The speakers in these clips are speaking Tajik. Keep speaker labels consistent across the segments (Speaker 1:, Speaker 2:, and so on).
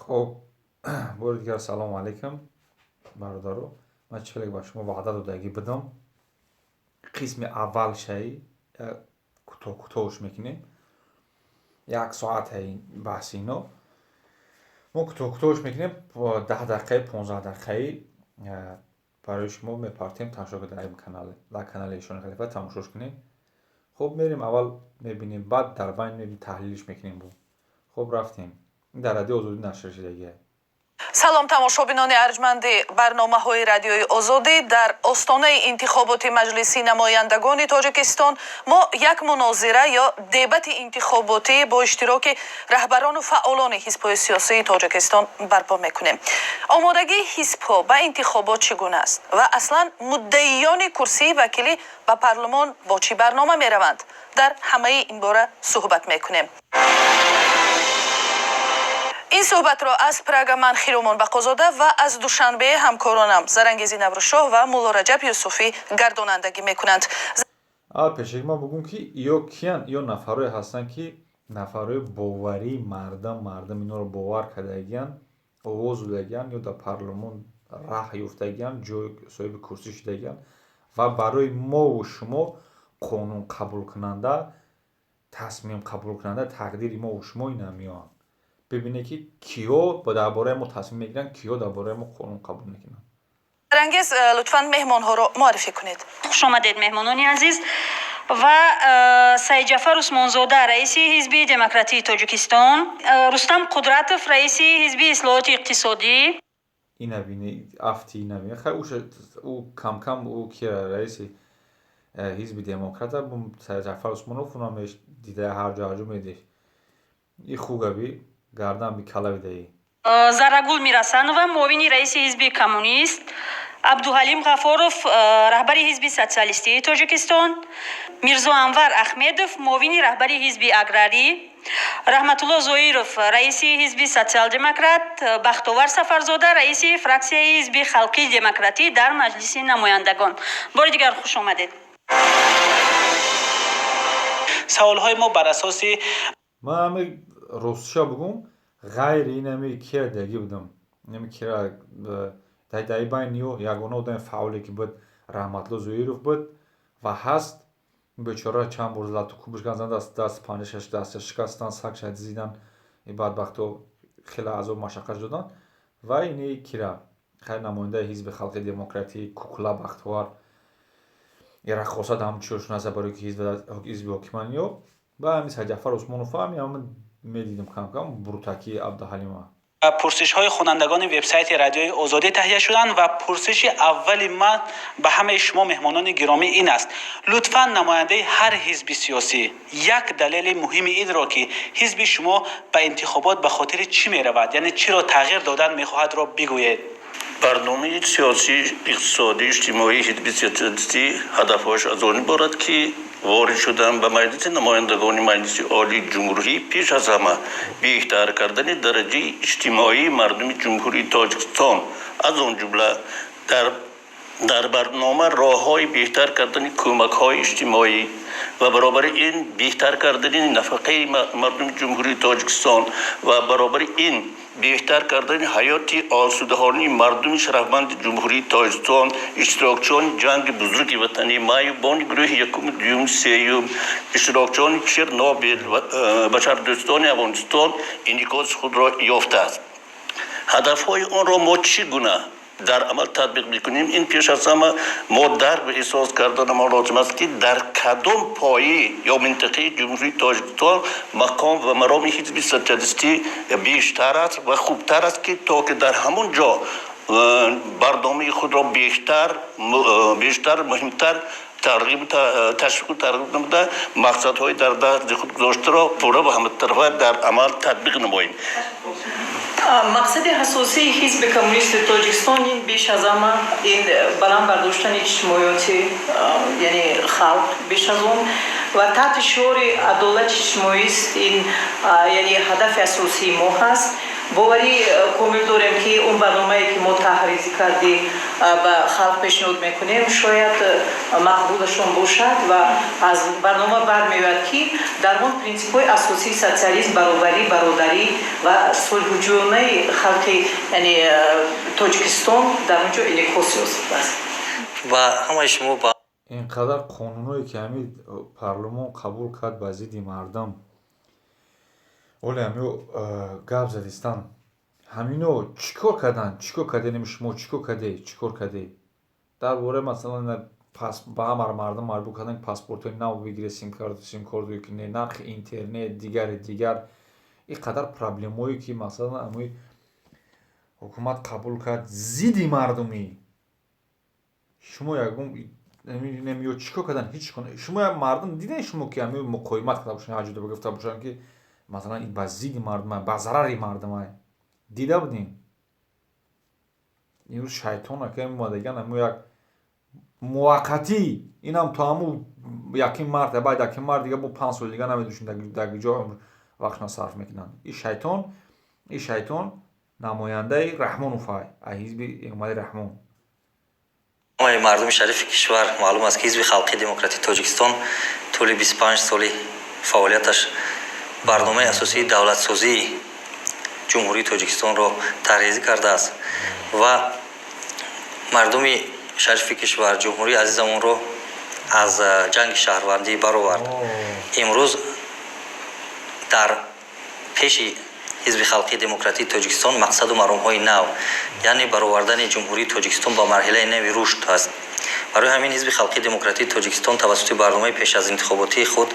Speaker 1: خب بار دیگر سلام علیکم برادرو. من چلی با شما وعده دادگی بدم قسم اول شی کوتاهش میکنیم. یک ساعت این بحث اینو ما کوتاهش میکنیم. 10 دقیقه 15 دقیقه برای شما میپارتیم تماشا در این کانال در کانال ایشان خلیفه تماشاش کنیم. خب میریم اول میبینیم بعد در بین میبینیم تحلیلش میکنیم. خب رفتیم در رادیو آزادی نشر شده.
Speaker 2: салом тамошобинони арҷманди барномаҳои радиои озодӣ дар остонаи интихоботи маҷлиси намояндагони тоҷикистон мо як мунозира ё дебати интихоботӣ бо иштироки раҳбарону фаъолони ҳизбҳои сиёсии тоҷикистон барпо мекунем. омодагии ҳизбҳо ба интихобот чӣ гуна аст ва аслан муддаиёни курсии вакилӣ ба парлумон бо чӣ барнома мераванд? дар ҳамаи ин бора суҳбат мекунем. این صحبت را از پراگ من خیرومان بقازاده و از دوشنبه همکارانم زرنگیزی نورشاه و مولا رجب یوسفی گردانندگی میکنند.
Speaker 1: پیشک ما بگم که یا کیان یا نفرای هستن که نفرای باوری مردم اینا رو باور کردگیان آواز دادگیان یا در پارلمان راه یافتگیان جای صاحب کرسی شدگیان و برای ما و شما قانون قبول کننده تصمیم قبول کننده تقدیر ما و شما اینا میان. ببینه که کیا با درباره ما تصمیم میگیرن کیا درباره ما قانون قبول میکنن.
Speaker 2: زرنگیز لطفاً مهمان ها رو معرفی کنید.
Speaker 3: خوش آمدید مهمانان عزیز و سید جعفر عثمانزاده رئیس حزب دموکراتی تاجیکستان، رستم قدرتوف رئیس حزب اصلاحات اقتصادی.
Speaker 1: اینا ببینید افتی اینا ببینید خیلی او کم او که رئیس حزب دموکرات بود سید جعفر عثمانوف اونم دیده هر جا میده. این خوبه بی گردن بی کلاوی دهی.
Speaker 3: زرگول میرسن و معاون رئیس حزب کمونیست، عبدالحلیم غفاروف رهبر حزب سوسیالیستی تاجیکستان، میرزا انور احمدوف معاون رهبر حزب اگراری، رحمت الله زویروف رئیس حزب سوسیال دموکرات، بختیار سفرزاده رئیس فراکسیون حزب خلقی دموکراتی در مجلس نمایندگان. بار دیگر خوش آمدید.
Speaker 4: سوال‌های ما بر اساس
Speaker 1: من همه روسشا بگم غیر این همه کیا دیگه بودم نمی کیا دای بینیو یگانه بودن فعالی که بود رحمت الله زویروف بود و هست بیچاره چند بار زلاتو کوبش گذاشتن دست پانشش دست شکستن سگ شد زیدن این بدبختو خیلی عذاب مشقت شدن و اینی کیا خیلی نماینده حزب خلقی دموکراتی کوکلا بختیار یه خواست هم چیوشون از برای که حزب حکمرانیو با همین سید جعفر عثمانوف هم میدیدم کم بروتاکی عبدالحلیم.
Speaker 4: پرسش های خوانندگان وبسایت رادیوی آزادی تهیه شدن و پرسش اول من به همه شما مهمانان گرامی این است: لطفاً نماینده هر حزب سیاسی یک دلیل مهم این را که حزب شما به انتخابات به خاطر چی می رود، یعنی چرا تغییر دادن می خواهد، را بگویید.
Speaker 5: برنامه سیاسی اقتصادی اجتماعی حزب سیاسی هدفش از آن بارد که وارد شدن به مجلس نمایندگان مجلس عالی جمهوری پیش از همه بهتر کردن درجه اجتماعی مردم جمهوری تاجیکستان، از آن جمله در برنامه راه‌های بهتر کردن کمک‌های اجتماعی و برابر این بهتر کردن نفقه مردم جمهوری تاجیکستان و برابر این بهتر کردن حیات آسوده‌خانه مردم شهروند جمهوری تاجیکستان، اشتراکچیان جنگ بزرگ وطنی معیوبان گروه یکم دوم سوم، اشتراکچیان چرنوبیل و بشردوستان افغانستان انعکاس خود را یافته است. هدف‌های آن را ما چگونه در عمل تطبیق میکنیم؟ این پیش از همه ما درک و احساس کردن ما لازم است که در کدام پایه یا منطقه جمهوری تاجیکستان مقام و مرام حزب سوسیالیستی بیشتر است و خوبتر است که تا که در همون جا برنامه خود را بیشتر مهمتر تشویق و ترغیب نموده مقصدهای در دست خود گذاشته را پوره و همه‌طرفه در عمل تطبیق نماییم.
Speaker 6: مقصد اساسی حزب کمونیست تاجیکستان این بیش از همه این بلند برداشتن اجتماعیاتی یعنی خلق بیش از اون و تحت شعار عدالت اجتماعی است. این یعنی هدف اساسی ما هست باوری کامل داریم که اون برنامه‌ای که ما تحریزی کردیم به خلق پیشنهاد میکنیم شاید مقبولشون باشد و از برنامه برمیاد که در اون پرینسیپ‌های اساسی سوسیالیسم، برابری، برادری و صلح‌جویی خلق یعنی تاجیکستان در اونجا انعکاس یافته است.
Speaker 7: و همه شما با
Speaker 1: اینقدر قانونایی که همین پارلمان قبول کرد به ضد مردم ولی همین گپ زدیستان همینو چیکار کردن شما چیکار کرده درباره مثلا با همه مردم مجبور کردن پاسپورت نو بگیره سیم کارت که نرخ اینترنت دیگر اینقدر پرابلمایی که مثلا همین حکومت قبول کرد ضد مردمی شما یکم نمیو چیکار کردن هیچ کنه شما مردم دیدن شما که همین مقاومت کرده باشن حاجی رو گفته باشن که مثلا این با ضد مردم با ضرر مردم دیده بودین این شیطان که مادگان همو یک موقتی اینم تا همو یکی مرد بعد یکی مرد دیگه با 5 سال دیگه نمیدوشن در جا وقت صرف میکنن این شیطان نماینده رحمان وفای حزب امامت رحمان
Speaker 7: مردم شریف کشور معلوم است که حزب خلقی دموکراتیک تاجیکستان طول 25 سال فعالیتش برنامه اساسی دولت سازی جمهوری تاجیکستان را طرحریزی کرده است و مردم شریف کشور جمهوری عزیزمون را از جنگ شهروندی برآورد. امروز در پیش حزب خلقی دموکراتیک تاجیکستان مقصد و مرام‌های نو یعنی برآوردن جمهوری تاجیکستان با مرحله نوی رشد است. برای همین حزب خلقی دموکراتیک تاجیکستان توسط برنامه پیش از انتخاباتی خود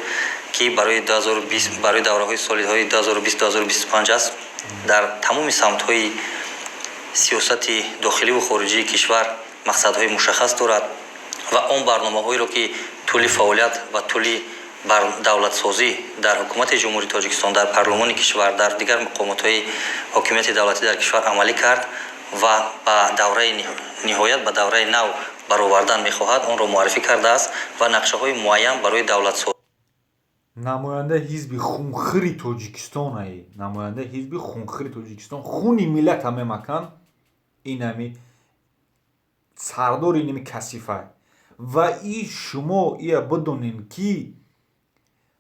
Speaker 7: که برای 2020 برای دوره‌های سالهای 2020-2025 است در تمام سمت‌های سیاست داخلی و خارجی کشور مقصدهای مشخص دارد و اون برنامه‌هایی را که طول فعالیت و طول دولت سازی در حکومت جمهوری تاجیکستان در پارلمان کشور در دیگر مقامات‌های حاکمیت دولتی در کشور عملی کرد و با دوره نهایت به دوره نو برآوردن می‌خواهد اون را معرفی کرده است و نقشه‌های معین برای دولت سازی
Speaker 1: نماینده حزب خونخری تاجیکستان خونی ملت همه مکان این همی سردار اینمی کثیفه و این شما ای بدونین که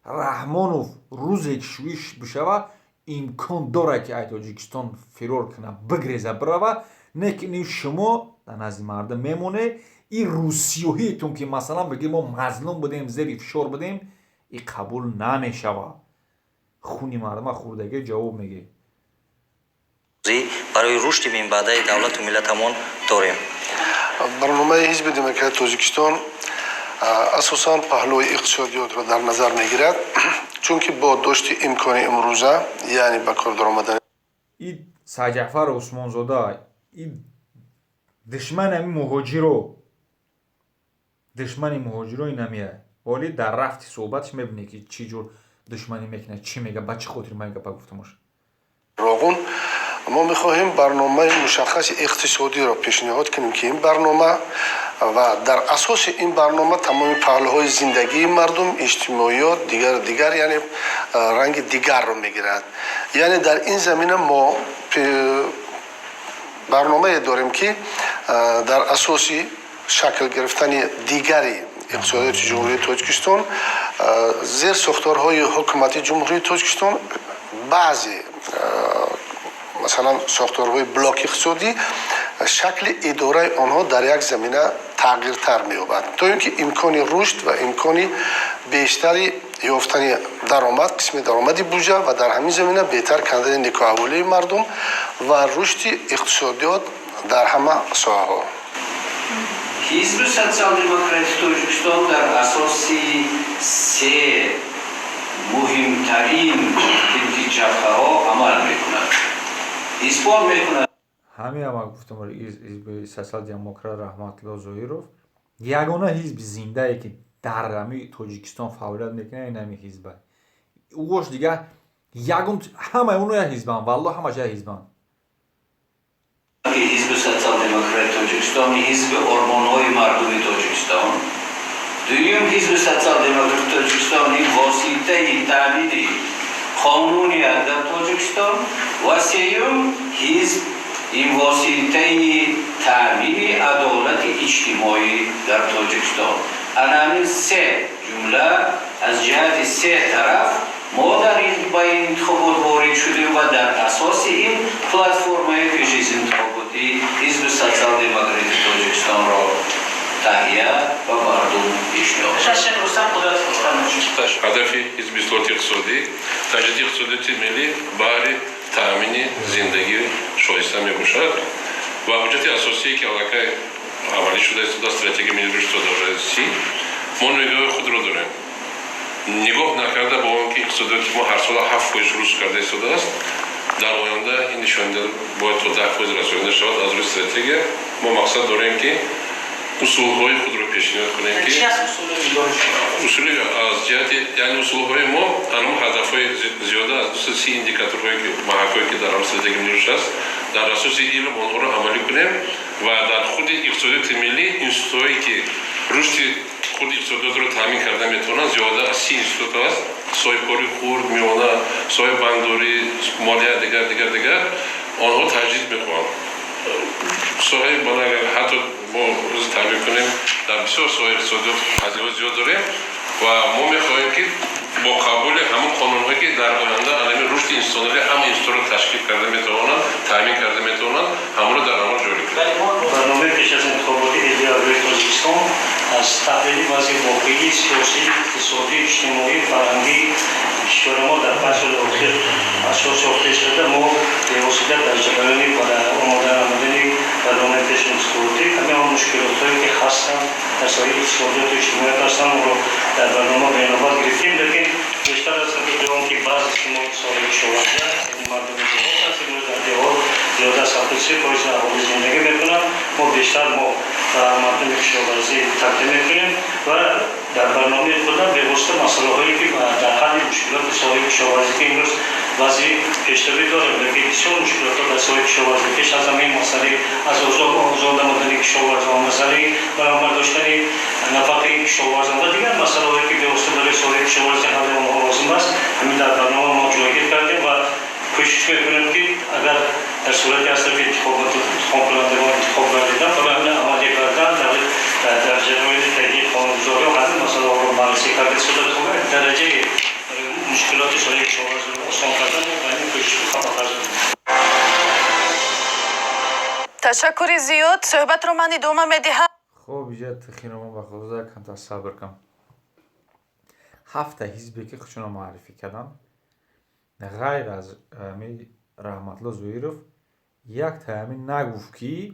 Speaker 1: رحمانوف روز یک شویش بشوه امکان داره که ای تاجیکستان فرار کنه بگریزه بروه نه شما در نزد مردم میمونه این روسیوهیتون که مثلا بگیم ما مظلوم بودیم زیر فشار بودیم این قبول نمیشوه خونی مردم خوردگی جواب میگه
Speaker 7: برای رشد من بعده دولت و ملتمون داریم.
Speaker 8: برنامه حزب دموکرات تاجیکستان اساساً پهلوی اقتصادیات را در نظر میگیرد چون که با داشت امکان امروزه یعنی به کار درآمدن
Speaker 1: این سرجعفر عثمانزاده این دشمن مهاجرو اینمیه ولی در رفت صحبتش میبینی که چی جور دشمنی میکنه چی میگه بچه خاطر میگه گفتمش
Speaker 8: راغون ما میخواهیم برنامه مشخص اقتصادی را پیشنهاد کنیم که این برنامه و در اساس این برنامه تمام پهلوهای زندگی مردم اجتماعیات دیگر یعنی رنگ دیگر را میگیرد یعنی در این زمینه ما برنامه داریم که در اساس شکل گرفتن دیگری اقتصادیات جمهوری تاجیکستان زیر ساختارهای حکومت جمهوری تاجیکستان بعضی مثلا ساختارهای بلاک اقتصادی شکل اداره آنها در یک زمینه تغییرتر می‌یابد تا اینکه امکان رشد و امکان بیشتری یافتن درآمد قسم درآمدی بودجه و در همین زمینه بهتر کردن نگاه احوالی مردم و رشد اقتصادیات در همه ساحه‌ها.
Speaker 9: حزب سوسیال دموکراتیک تاجیکستان در اساس سه مهمترین جبهه‌ها عمل می‌کند. اثبات می‌کند
Speaker 1: همین هم گفتم حزب سوسیال دموکرات رحمت الله ظاهرов یگانه حزب زنده ای که در همین تاجیکستان فعالیت میکنه این همین حزبه اوش دیگه یگان همه اونها حزبن والله همه حزبن
Speaker 9: حزب سوسیال دموکرات تاجیکستان حزب آرمان‌های مردم تاجیکستان دویم حزب سوسیال دموکرات تاجیکستان واسطه تامین قانونیت در تاجیکستان و سوم حزب این واسطه تامین عدالت اجتماعی در تاجیکستان. همین سه جمله از جهت سه طرف ما در این با این انتخابات وارد شدیم و در اساس این پلتفرم پیش از انتخاباتی حزب سوسیال دموکراتیک تاجیکستان را تهیه و مردم پیشنهاد
Speaker 10: هدف حزب اصلاحات اقتصادی تجدید اقتصادیات ملی برای تامین زندگی شایسته می باشد و حجت اساسی که علاقه عملی شده است در استراتژی ملی رشد و دارایی ما نگاه خود را داریم. نگاه نکرده با اون که اقتصادیات ما هر سال 7% رشد کرده ایستاده است، در آینده این نشانده باید تا 10% رسانیده شود. از روی استراتژی ما مقصد داریم که اصولهای خود را پیشنهاد کنیم که اصول از جهت یعنی اصولهای ما انم هدفهای زیاده از 230 ایندیکاتورهایی که محکایی که در استراتژی ملی است در اساس علم آنها را عملی کنیم و در خود اقتصادیات ملی اینستیتوتایی که رشد خود اقتصادیات را تامین کرده میتونن زیاده از 30 اینستیتوت است. صاحبکاری خرد، میانه، صاحب بانکداری، مالیات دیگر آنها تجدید میخوان. صاحب بانک حتی ما روز تعبیر کنیم در بسیار سایر اقتصادیات هزینه‌های زیاد داریم و ما میخواهیم که با قبول همون قانون‌هایی که در آینده علمی رشد انسانی هم اینستیتوت را تشکیل کرده میتوانند تامین کرده میتوانند همون را در عمل جاری کنند.
Speaker 11: برنامه پیش از انتخاباتی حزب اول تاجیکستان از تحلیل وضع واقعی سیاسی، اقتصادی، اجتماعی، فرهنگی کشور ما در 5 سال اخیر اساس ساخته شده. ما به واسطه در جریان آمدن برنامه پیش از انتخاباتی همه مشکلات‌هایی که هستند در سایر اقتصادیات و اجتماعی هستند رو در برنامه بیان‌آور گرفتیم، لیکن بیشتر از اون که بعض اجتماعی سایر کشاورزی یعنی مردم زیاد هست که در دیوار زیاد از 73% اهالی زندگی میکنند. ما بیشتر مردم کشاورزی تقدیم میکنیم و در برنامه خودم به واسطه مسائلی که در حل مشکلات سایر کشاورزی که امروز وضعی پیشروی داره، لیکن بسیار مشکلات در سایر کشاورزی پیش از همین مسئله از آزادماندن کشاورزان، مسئله برابر داشتن نفقه کشاورزان و دیگر مسائلی که به واسطه برای سایر کشاورزی حل آنها لازم است، همین در برنامه ما جایگیر کردیم و کوشش میکنیم که اگر در صورتی هست که انتخابات کنندگان انتخاب گردیدن برای عملی کردن در جریان تهیه قانونگذاری و همین مسائل رو بررسی کرده شده تا درجه مشکلات سایر کشاورزی رو آسان کردن و همین کوشش خواهد کرد.
Speaker 2: تشکر زیاد. صحبت رو من ادامه میدهم.
Speaker 1: خب اینجا تخیرم با خود کم تا صبر کم. 7 حزبی که خودشون معرفی کردن غیر از رحمتالله زویرов یک تامین نگفت که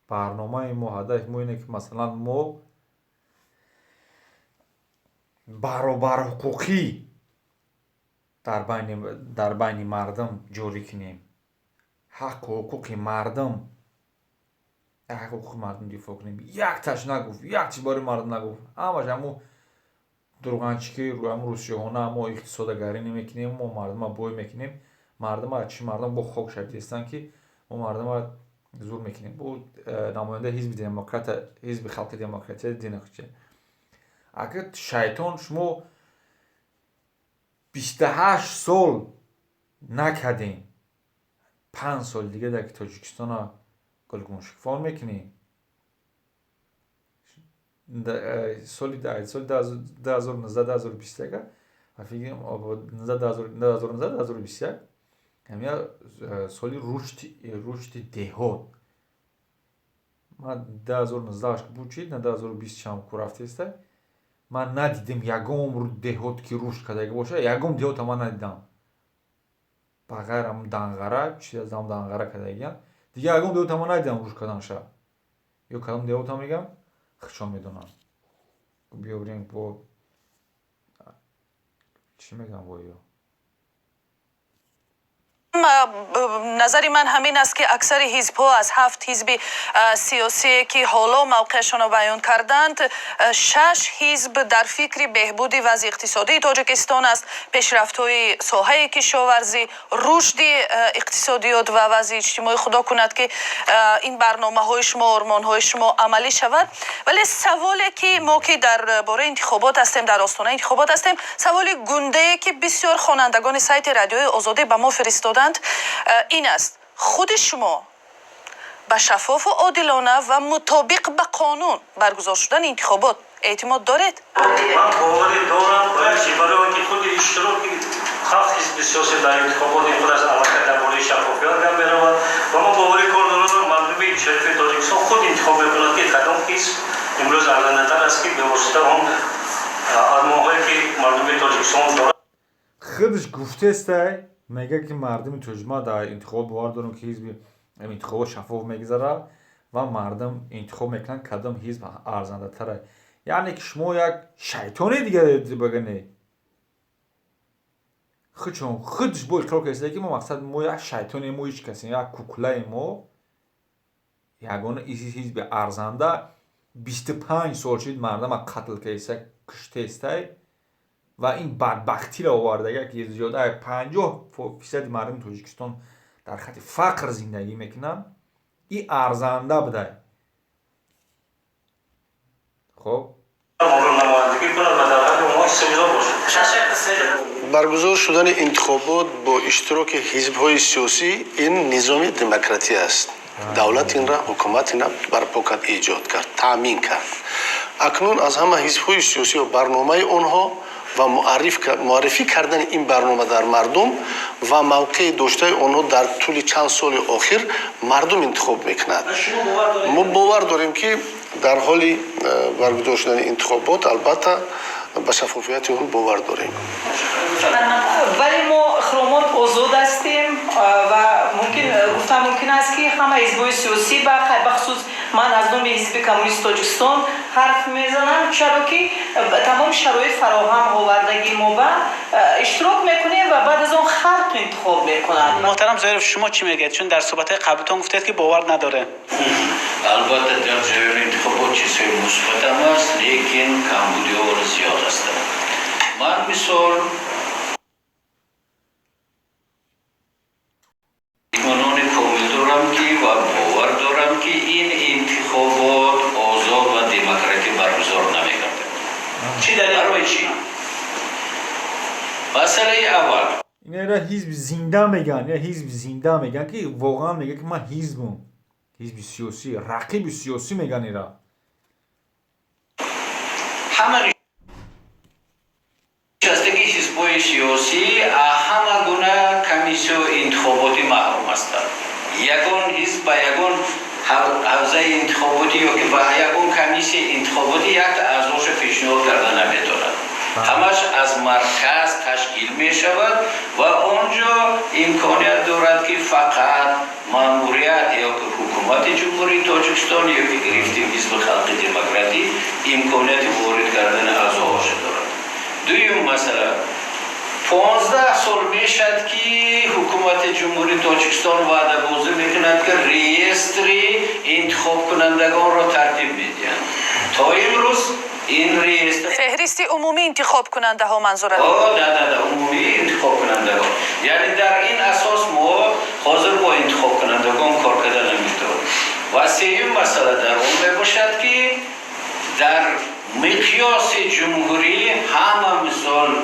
Speaker 1: برنامه ما هدف ما اینه که مثلا ما برابر حقوقی در بین مردم جاری کنیم، حق و حقوق مردم دفاع کنیم. یک تاش نگفت، یک چیز برای مردم نگفت. همش همو دروغانچیکی رو هم روسیه‌ها ما اقتصادگری نمیکنیم، ما مردم بوی میکنیم. مردم چی مردم با خاک شدی هستن که ما مردم زور میکنیم. بود نماینده حزب دموکرات، حزب خلق دموکراتی دینخچه. اگر شیطان شما 28 سال نکردین، 5 سال دیگه در تاجیکستان گلگون شکفار میکنیم. سال 2019-2021 و فکر کنم 2019-2021 همین سالی رشد دهات. من 2019 که بود چید، 2020 هم که رفته است، من ندیدم یکم دهات که رشد کرده باشه. یکم دهات هم ندیدم بغیر هم دنگره چیز از هم دنگره کرده گیم دیگه. یکم دهات هم ندیدم رشد کردن شه. یا کدام دهات هم میگم خشم میدونم. بیاوریم با چی میگم با یا
Speaker 2: نظر من همین است که اکثر حزب‌ها از 7 حزب سیاسی که حالا موقعشان را بیان کردند 6 حزب در فکر بهبود وضع اقتصادی تاجیکستان است، پیشرفت‌های ساحه کشاورزی، رشد اقتصادیات و وضع اجتماعی. خدا کند که این برنامه‌های شما، آرمان‌های شما عملی شود. ولی سوالی که ما که در باره انتخابات هستیم، در آستانه انتخابات هستیم، سوالی گنده که بسیار خوانندگان سایت رادیوی آزادی به ما فرستادند این است: خود شما به شفاف و عادلانه و مطابق به قانون برگزار شدن انتخابات اعتماد دارید؟
Speaker 11: من باوری دارم برای که خود اشتراک 7 حزب سیاسی در انتخابات خود از علاقه درباره شفافیت گپ برود و ما باوری کار دارم مردم شریف تاجیکستان خود انتخاب می‌کنند که کدام حزب امروز ارزنده‌تر است که به واسطه اون آرمان‌هایی که مردم تاجیکستان دارند.
Speaker 1: خودش گفته است میگه که مردم تجمع در انتخاب باور دارن که حزب انتخاب شفاف میگذره و مردم انتخاب میکنن کدام حزب ارزنده تره. یعنی که شما یک شیطانی دیگه بگنی خودش با اقرار کرده که ما مقصد ما یک شیطانی، ما هیچ کسی، یک کوکله ما یگانه حزب ارزنده 25 سال شد مردم قتل کیسه کشته است و این بدبختی را آورده که زیاده 50% مردم تاجیکستان در خط فقر زندگی میکنن. این ارزنده بده. خب
Speaker 8: برگزار شدن انتخابات با اشتراک حزب‌های سیاسی این نظام دموکراتی است. دولت این را، حکومت این را برپا کرد، ایجاد کرد، تامین کرد. اکنون از همه حزب‌های سیاسی و برنامه آنها و معرفی کردن این برنامه در مردم و موقع داشته آنها در طول چند سال آخر مردم انتخاب میکنند. ما باور داریم که در حال برگزار شدن انتخابات البته به شفافیت اون باور داریم.
Speaker 6: ولی ما اخرامات آزاد هستیم و ممکن است که همه حزب‌های سیاسی بخصوص من از نام حزب کمونیست تاجیکستان حرف میزنم، چرا که تمام شرایط فراهم آوردگی ما به اشتراک میکنیم و بعد از اون خلق انتخاب میکنن.
Speaker 4: محترم ظریف شما چی میگید؟ چون در صحبت قبلتون گفتید که باور نداره.
Speaker 9: البته در جریان انتخابات چیزهای مثبت هم است، لیکن کمبودی‌ها زیاد هستند. من مثال ایمانان کامل دارم که و باور دارم که این انتخابات آزاد و دموکراتی برگزار نمی‌گردد. چی برای چی؟ مسئله اول
Speaker 1: اینا را حزب زنده میگن یا حزب زنده میگن که واقعا میگه که من حزبم، حزب سیاسی، رقیب سیاسی میگن اینا.
Speaker 9: همه نشستگی حزب‌های سیاسی همه گونه کمیسیون انتخاباتی محروم هستند. یگان حزب با یگان حوزه انتخاباتی یا که با یگان کمیسی انتخاباتی یک اعضاش پیشنهاد کردن نمی‌دارد. همش از مرکز تشکیل می شود و آنجا امکانیت دارد که فقط ماموریت یا حکومت جمهوری تاجیکستان یا که گرفتیم حزب خلق دموکراتی امکانیت وارد کردن اعضاش دارد. دویم مسئله 15 سال می شد که حکومت جمهوری تاجیکستان وعده بازی میکند که ریستری انتخاب کنندگان را ترتیب میدهند. تا امروز این
Speaker 2: فهرست عمومی انتخاب کننده ها منظور است؟
Speaker 9: نه عمومی انتخاب کنندگان، یعنی در این اساس ما حاضر با انتخاب کنندگان کار کردن نمیتونیم. و سوم مسئله در اون باشد که در مقیاس جمهوری همه مثال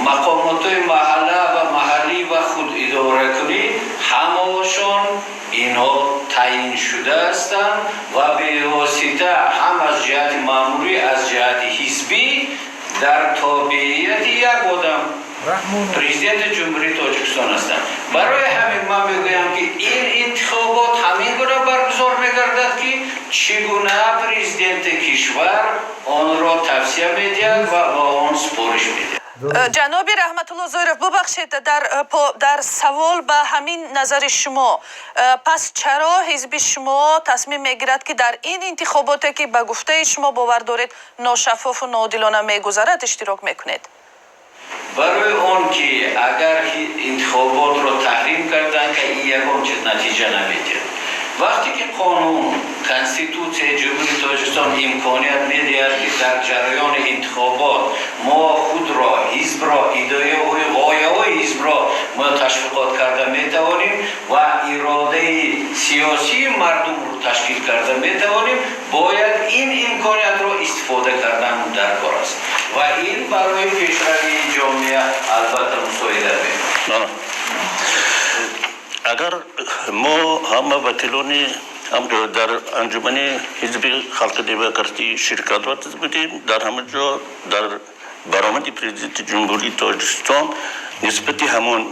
Speaker 9: مقامات محله و محلی و خود اداره کنی همه‌شون اینها تعیین شده هستند و به واسطه هم از جهت ماموری از جهت حزبی در تابعیت یک آدم پرزیدنت جمهوری تاجیکستان هستند. برای همین من میگویم که این انتخابات همین گونه برگزار میگردد که چگونه پرزیدنت کشور آن را توصیه میدهد و آن سپارش میدهد.
Speaker 2: جناب رحمت الله ظریف ببخشید در سوال به همین نظر شما، پس چرا حزب شما تصمیم میگیرد که در این انتخاباتی که به گفته شما باور دارید ناشفاف و ناعادلانه میگذرد اشتراک میکنید؟
Speaker 9: برای اون که اگر انتخابات رو تحریم کردن که این یکم چیز نتیجه نمیده. وقتی که قانون کنستیتوسیون جمهوری تاجیکستان امکانیت میده که در جریان انتخابات ما خود را حزب را ایده و غایه‌های حزب را ما تشویقات کرده میتوانیم و اراده سیاسی مردم رو تشکیل کرده میتوانیم، باید این امکانیت را استفاده کردن درکار است و این برای پیشروی جامعه البته مساعده می‌کند.
Speaker 5: اگر ما همه وکیلان در انجمن حزب خلق دموکراسی شرکت ورزیده بودیم، در همه جا در برآمد پرزیدنت جمهوری تاجیکستان نسبت همون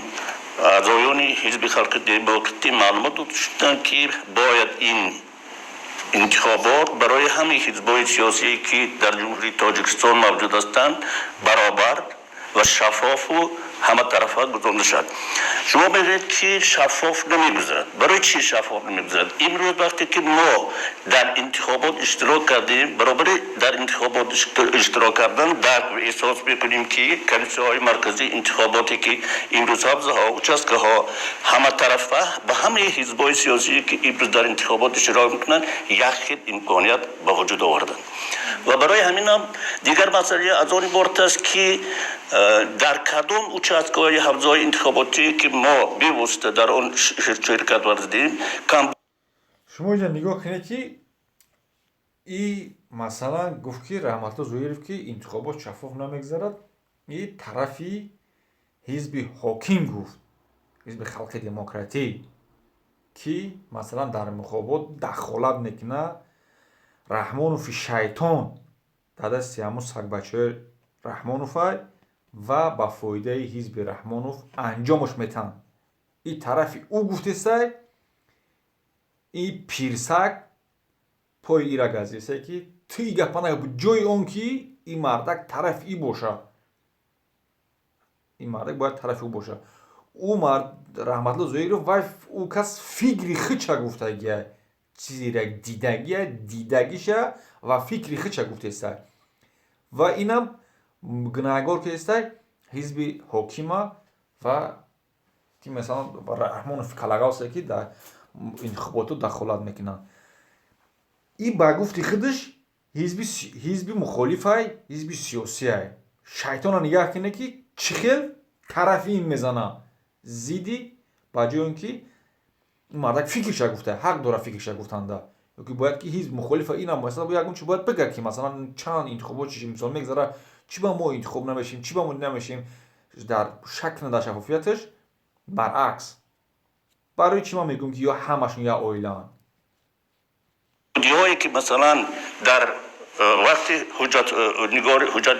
Speaker 5: اعضایان حزب خلق دموکراسی معلومات دادند که باید این انتخابات برای همه حزب‌های سیاسی که در جمهوری تاجیکستان موجود هستند برابر و شفاف و همه طرفه گذارده شد. شما میگید که شفاف نمیگذارد. برای چی شفاف نمیگذارد؟ امروز وقتی که ما در انتخابات اشتراک کردیم، برابر در انتخابات اشتراک کردن در احساس میکنیم که کمیسیون‌های مرکزی انتخاباتی که امروز حوزه‌ها و چسکه‌ها همه طرفه به همه حزب‌های سیاسی که امروز در انتخابات اشتراک میکنن یک خیلی امکانیت به وجود آوردن. و برای همین هم دیگر مسئله از آن بارت است که در کدام участкه‌های حوزه‌های انتخاباتی که ما بی‌واسطه در آن شرکت ورزیدیم کم.
Speaker 1: شما اینجا نگاه کنید که این مثلا گفت که رحمت الله زویرов که انتخابات شفاف نمیگذرد، این طرفی حزب حاکم گفت، حزب خلق دموکراتی که مثلا در انتخابات دخالت میکنه، رحمانوف شیطان در دست همون سگبچه رحمانوف و با فایده حزب رحمانوف انجامش میتن. این طرفی او گفته سای این پیرسک پای ایرا گذیسه که توی گپانه جای اون که این مردک طرف ای باشه، این مردک باید طرف او باشه. او مرد رحمت الله زویرов و او کس فکری خچه گفته گیه، چیزی را دیدگیه دیدگیشه و فکری خچه گفته سای و اینم گناهگار که است حزب حاکمه و که مثلا رحمانوف کلاگاوسه که در انتخابات دخالت میکنن. این با گفتی خودش حزب مخالفه، حزب سیاسی شیطان نگاه کنه که چه خیل طرفی این میزنه زیدی با جای اون که این مردک فکرش گفته، حق داره فکرش گفتنده که باید که حزب مخالفه این هم مثلا باید چه باید بگه که مثلا چند انتخابات چی مثلا میگذره چی با ما انتخاب نمیشیم چی با ما نمیشیم در شک نداره شفافیتش. برعکس برای چی ما میگیم که یا همشون یا اویلان
Speaker 5: دیوایی که مثلا در وقتی حجت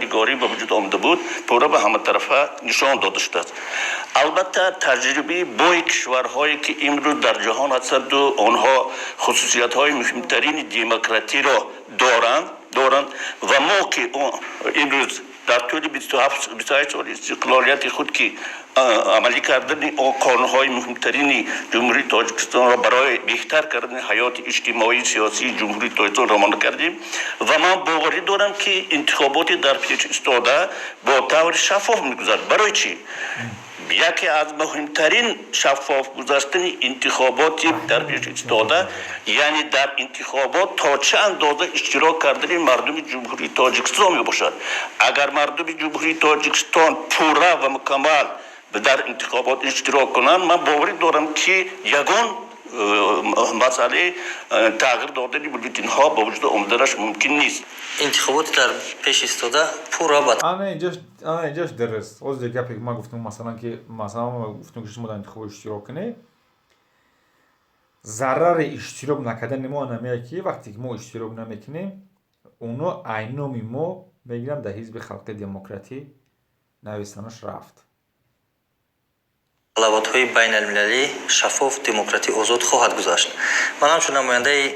Speaker 5: نگاری به وجود آمده بود پورا به همه طرفه نشان داده شده است. البته تجربه با کشورهایی که امروز در جهان هستند و آنها خصوصیت های مهمترین دموکراسی را دارند و ما که امروز در طول 27 سال استقلالیت خود که عملی کردن قانون‌های مهمترین جمهوری تاجیکستان را برای بهتر کردن حیات اجتماعی سیاسی جمهوری تاجیکستان رامانده کردیم و من باوری دارم که انتخابات در پیش استاده با طور شفاف می‌گذرد. برای چی؟ یکی از مهمترین شفاف گذاشتن انتخابات در پیش استاده یعنی در انتخابات تا چه اندازه اشتراک کردن مردم جمهوری تاجیکستان می باشد. اگر مردم جمهوری تاجیکستان پورا و مکمل در انتخابات اشتراک کنند من باوری دارم که یگان مسئله تغییر دادن بولتین ها با وجود آمدنش ممکن نیست.
Speaker 7: انتخابات در پیش استاده پورا بد.
Speaker 1: اینجاش درست. از دیگه گپی که ما گفتم مثلا ما گفتم که شما در انتخاب اشتراک کنید. ضرر اشتراک نکردن ما نمیاد که وقتی که ما اشتراک نمیکنیم اونو عینامی ما میگیرن در حزب خلق دموکراتی نویسنش رفت.
Speaker 7: لابدهای بین المللی شفاف دموکراتی آزاد خواهد گذاشت. من همچون نماینده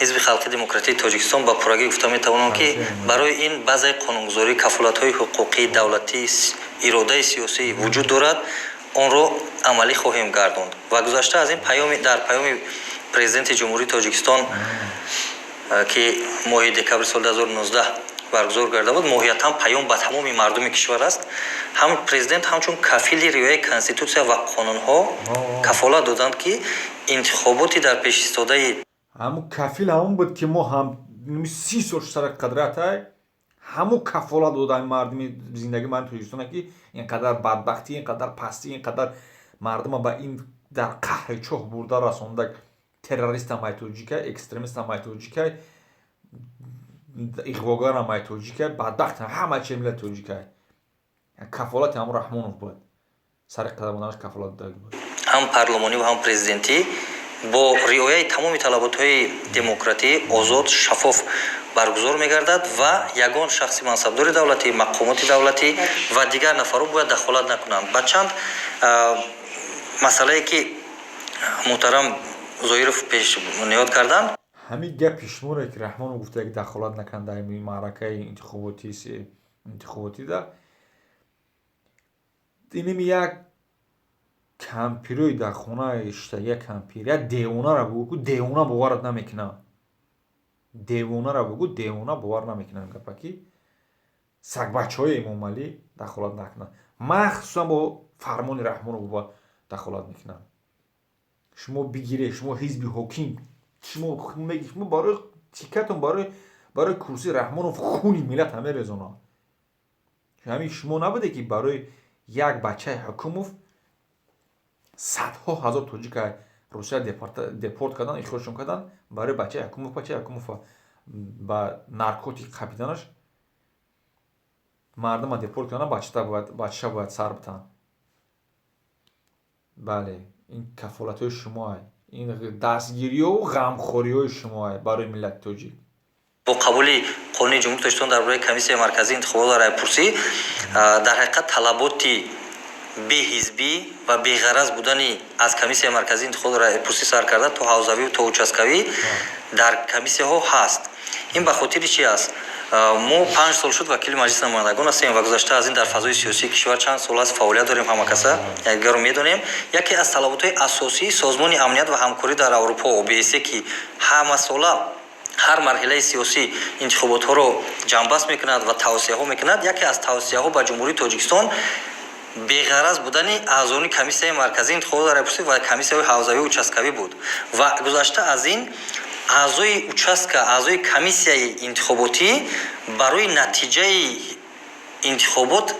Speaker 7: حزب خلق دموکراتی تاجیکستان با پرگی گفته میتوانم که برای این بعضی قانونگذاری کفالت‌های حقوقی دولتی اراده سیاسی وجود دارد آن را عملی خواهیم گرداند و گذشته از این در پیام پرزیدنت جمهوری تاجیکستان که ماه دکبر سال 2019 баргузор гарда буд моҳиятан паём ба тамоми мардуми кишвар аст. Ҳам президент ҳамчун кафили риояи конститутсия ва қонунҳо кафолат доданд ки интихоботи дар пешистодаи
Speaker 1: ҳамун кафил ҳамун буд ки мо ҳам 30 сол сара қадратай ҳамун кафолат додаи мардуми зиндаги мардуми Тоҷикистон ки инқадар бадбахтӣ, инқадар пастӣ, инқадар мардума ба ин дар қаҳри чоҳ бурда расондак, террористамай тоҷикай, экстремистамай тоҷикай, иғвогарамай тоҷикай, бадбахтам ҳама чи миллати тоҷикай. Кафолати ҳамун Раҳмонов буд. Сари қадар буданаш кафолат додаги буд.
Speaker 7: ҳам парлумонӣ ва ҳам президентӣ бо риояи тамоми талаботҳои демократӣ озод, шаффоф баргузор мегардад ва ягон шахси мансабдори давлатӣ, мақомоти давлатӣ ва дигар нафарон бояд дахолат накунанд. Ба чанд масъалае ки муҳтарам Зоиров пешниҳод карданд.
Speaker 1: Ҳамин гапи шуморе ки Раҳмонов гуфта ки дахолат накунанд дар маъракаи интихоботӣ да иним як кампирои дар хонаи иштаги як кампир як девонаро бугӯ ку девона боварат намекунад. Девонаро бугӯ девона бовар намекунад гапа ки сагбачаҳои эмомалӣ дахолат накунанд. Махсусан бо фармони Раҳмонов бо дахолат мекунанд. Шумо бигиред, шумо ҳизби ҳоким, шумо барои тикатон, барои курсии Раҳмонов хуни миллат мерезонанд. Ҳамин шумо набуде ки барои як бачаи Ҳакумов садҳо ҳазор тоҷика Русия депорт кардан, ихроҷшон кардан барои бачаи Ҳакумов ба наркотик қабиданаш мардума депорт кардан, бачаша бояд сар битан. Бале, ин кафолатҳои шумоа, ин дастгириҳо ғамхориҳои шумоа барои миллати тоҷик.
Speaker 7: бо қабули қонуни ҷумҳурии Тоҷикистон дар бораи комиссияи марказии интихобот ва райпурсӣ дар ҳақиқат талаботи беҳизбӣ ва беғараз будани аз комиссияи марказии интихобот ва райпурсӣ сар карда то ҳавзавӣ то участкавӣ дар комиссияҳо ҳаст. ин ба хотири чи аст? мо 5 сол шуд вакили маҷлиси намояндагон ҳастем ва гузашта аз ин дар фазои сиёсии кишвар чанд сол аст фаъолият дорем, ҳамакаса якдигарро медонем. яке аз талаботҳои асосии созмони амният ва ҳамкорӣ дар Аврупо ОБС ки ҳамасола ҳар марҳилаи сиёсӣ интихоботҳоро ҷамъбаст мекунад ва тавсияҳо мекунад. яке аз тавсияҳо ба ҷумҳурии Тоҷикистон беғараз будани аъзони комиссияи марказии интихобот ва райпурсӣ ва комиссияҳои ҳавзавӣ участкавӣ буд ва гузашта аз ин аъзои участка, аъзои комиссияи интихоботӣ барои натиҷаи интихобот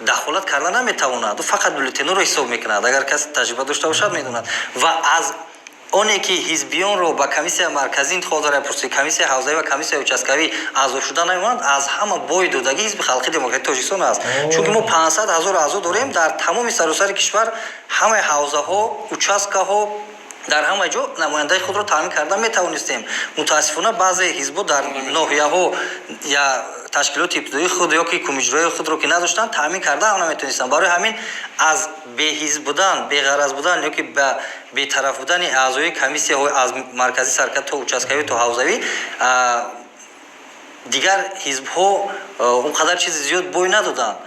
Speaker 7: дахолат карда наметавонад, фақат бюллетенҳоро ҳисоб мекунад. агар касе таҷриба дошта бошад медонад. ва аз оне ки ҳизбиёнро ба комиссияи марказии интихобот ва райпурсӣ, комиссияи ҳавзавӣ ва комиссияи участкавӣ аъзо шуда намемонанд, аз ҳама бой додагӣ ҳизби халқии демократии Тоҷикистон аст. чунки мо 500 000 аъзо дорем дар тамоми саросари кишвар. ҳамаи ҳавзаҳо, участкаҳо дар ҳама ҷо намояндаи худро таъмин карда метавонистем. мутаассифона баъзе ҳизбҳо дар ноҳияҳо я ташкилоти ибтидоии худ ё ки кумиҷрои худро ки надоштанд таъмин карда ҳам наметавонистанд. барои ҳамин аз беҳизб будан, беғараз будан ё ки ба бетараф будани аъзои комиссияҳои аз марказӣ саркат то участкавӣ то ҳавзавӣ дигар ҳизбҳо он қадар чизи зиёд бой надоданд.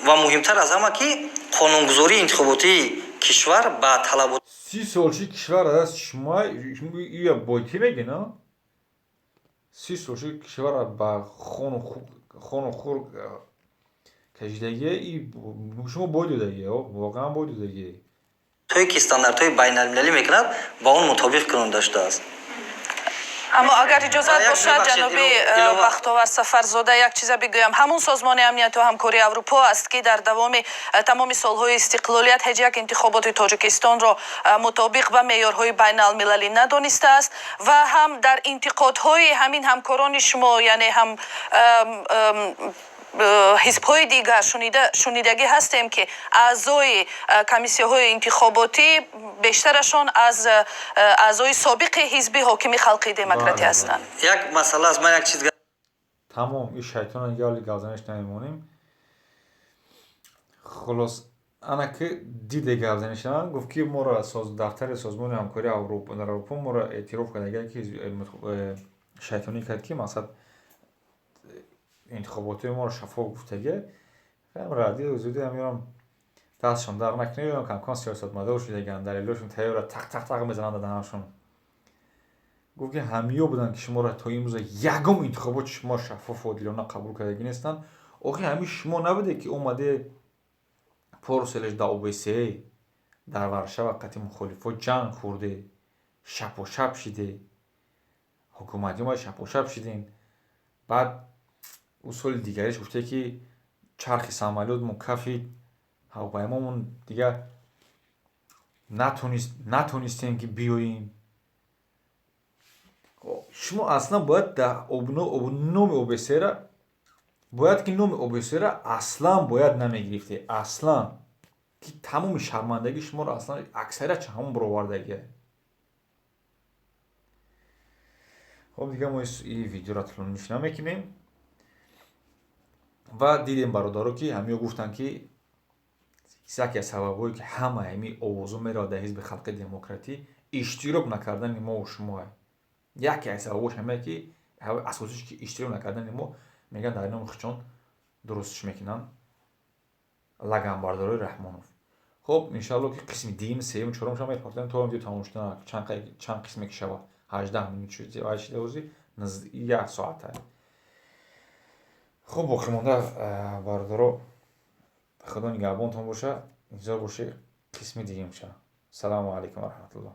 Speaker 7: ва муҳимтар аз ҳама ки қонунгузории интихоботии кишвар ба талабот
Speaker 1: 30 солчи кишвар аст. шумо ия бойти мегина 30 солчи кишвар ба хону хур кашидагӣ шумо бой додагӣ, воқеан бой додагӣ.
Speaker 7: тои ки стандартҳои байналмилалӣ мекунад ба он мутобиқ кунонда шудааст.
Speaker 2: аммо агар иҷозат бошад ҷаноби бахтовар Сафарзода як чиза бигӯям. ҳамун созмони амнияту ҳамкории Аврупо аст ки дар давоми тамоми солҳои истиқлолият ҳеҷ як интихоботи Тоҷикистонро мутобиқ ба меъёрҳои байналмилалӣ надонистааст ва ҳам дар интиқодҳои ҳамин ҳамкорони шумо, яъне ҳам ҳизбҳои дигар шунидагӣ ҳастем ки аъзои комиссияҳои интихоботӣ бештарашон аз аъзои собиқи ҳизби ҳокими халқии демократӣ ҳастанд.
Speaker 7: як масъала аст. ман як чиз
Speaker 1: тамом ин шайтона gali гавзаниш намемонем. холос ана ки диде гавзанишан гуфт ки моро дафтари созмони ҳамкории дар Аврупо моро эътироф кард ки шайтонӣ кард ки мақсад интихоботи моро шаффоф гуфтаги радио зуди амирам дастшон дар накунем, камкон сиёсатмадор шудаган, далелошон тайёра так мезананд дар ҳамашон. گفت که همیا بودن که شما را تا امروز یگم انتخابات شما شفاف و عادلانه قبول کرده نیستن. آخه همین شما نبوده که اومده پرسلش در اوبسه در ورشا وقتی مخالفات جنگ خورده شپ و شپ شده، حکومتی ما شپ و شپ شدین. بعد اصول دیگریش گفته که چرخ سامالیات مکفی هواپیمامون دیگه نتونستیم که بیاییم. شما اصلا باید در نام اوبسه را باید که نام اوبسه را اصلا باید نمیگرفته، اصلا که تمام شرمندگی شما را اصلا اکثریت همون برآوردگیه. خب دیگه ما این ویدیو را طولانیش نمیکنیم و دیدیم برادرها که همه گفتن که یکی از سببایی که همه همی آوازو میره در حزب خلق دموکراتی اشتراک نکردن ما و شما. یکی از سبباش همه که اساسیش که اشتراک نکردن ما میگن در نام خچون درستش میکنن لگنبردارای رحمانوف. خب انشالله که قسم دیم سوم چهارم شما پارتن تو هم دیگه تموم شدن چند قسمی که شود 18 minut شد یا 8 روزی نزدیک 1 ساعت. خب باقی مونده برادرها خدا نگهبانتون باشه، اینجا باشه قسم دیگه میشه. سلام علیکم و رحمت الله.